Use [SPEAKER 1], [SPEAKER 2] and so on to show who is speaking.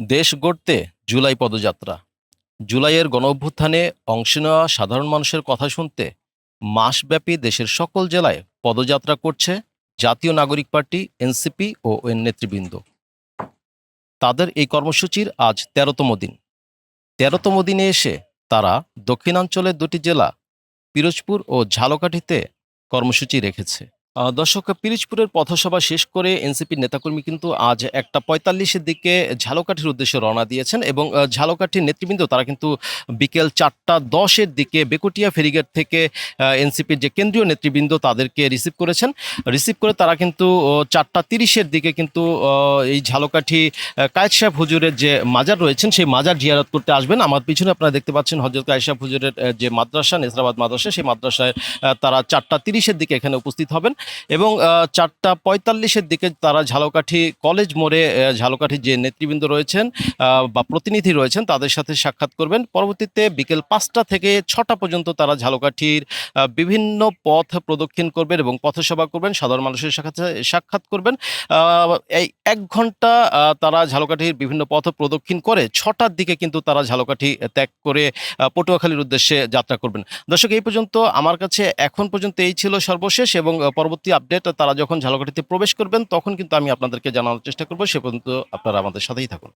[SPEAKER 1] দেশ গড়তে জুলাই পদযাত্রা। জুলাইয়ের গণঅভ্যুত্থানে অংশ নেওয়া সাধারণ মানুষের কথা শুনতে মাসব্যাপী দেশের সকল জেলায় পদযাত্রা করছে জাতীয় নাগরিক পার্টি এনসিপি ও এর নেতৃবৃন্দ। তাদের এই কর্মসূচির আজ ১৩তম দিন। ১৩তম দিনে এসে তারা দক্ষিণাঞ্চলের দুটি জেলা পিরোজপুর ও ঝালকাঠিতে কর্মসূচি রেখেছে। দর্শক, পিরোজপুরের পথসভা শেষ করে এনসিপির নেতাকর্মী কিন্তু আজ ১টা ৪৫-এর দিকে ঝালকাঠির উদ্দেশ্যে রওনা দিয়েছেন এবং ঝালকাঠির নেতৃবৃন্দ তারা কিন্তু বিকেল ৪টা ১০-এর দিকে বেকুটিয়া ফেরিঘাট থেকে এনসিপির যে কেন্দ্রীয় নেতৃবৃন্দ তাদেরকে রিসিভ করেছেন। রিসিভ করে তারা কিন্তু ৪টা ৩০-এর দিকে কিন্তু এই ঝালকাঠি কায়েত সাহেব হুজুরের যে মাজার রয়েছেন সেই মাজার জিয়ারত করতে আসবেন। আমার পিছনে আপনারা দেখতে পাচ্ছেন হযরত কায়েত সাহেব হুজুরের যে মাদ্রাসা, নেসরাবাদ মাদ্রাসা, সেই মাদ্রাসায় তারা ৪টা ৩০-এর দিকে এখানে উপস্থিত হবেন এবং ৪টা ৪৫-এর দিকে তারা ঝালকাঠি কলেজ মোড়ে ঝালকাঠির যে নেতৃবৃন্দ রয়েছেন বা প্রতিনিধি রয়েছেন তাদের সাথে সাক্ষাৎ করবেন। পরবর্তীতে বিকেল ৫টা থেকে ৬টা পর্যন্ত তারা ঝালকাঠির বিভিন্ন পথ প্রদক্ষিণ করবেন এবং পথসভা করবেন, সাধারণ মানুষের সাথে সাক্ষাৎ করবেন। এই ১ ঘন্টা তারা ঝালকাঠির বিভিন্ন পথ প্রদক্ষিণ করে ৬টার দিকে কিন্তু তারা ঝালকাঠি ত্যাগ করে পটুয়াখালীর উদ্দেশ্যে যাত্রা করবেন। দর্শক, এই পর্যন্ত আমার কাছে এখন পর্যন্ত এই ছিল সর্বশেষ এবং পরবর্তী আপডেট তারা যখন ঝালকাঠিতে প্রবেশ করবেন তখন কিন্তু আমি আপনাদেরকে জানানোর চেষ্টা করব। সে পর্যন্ত আপনারা আমাদের সাথেই থাকুন।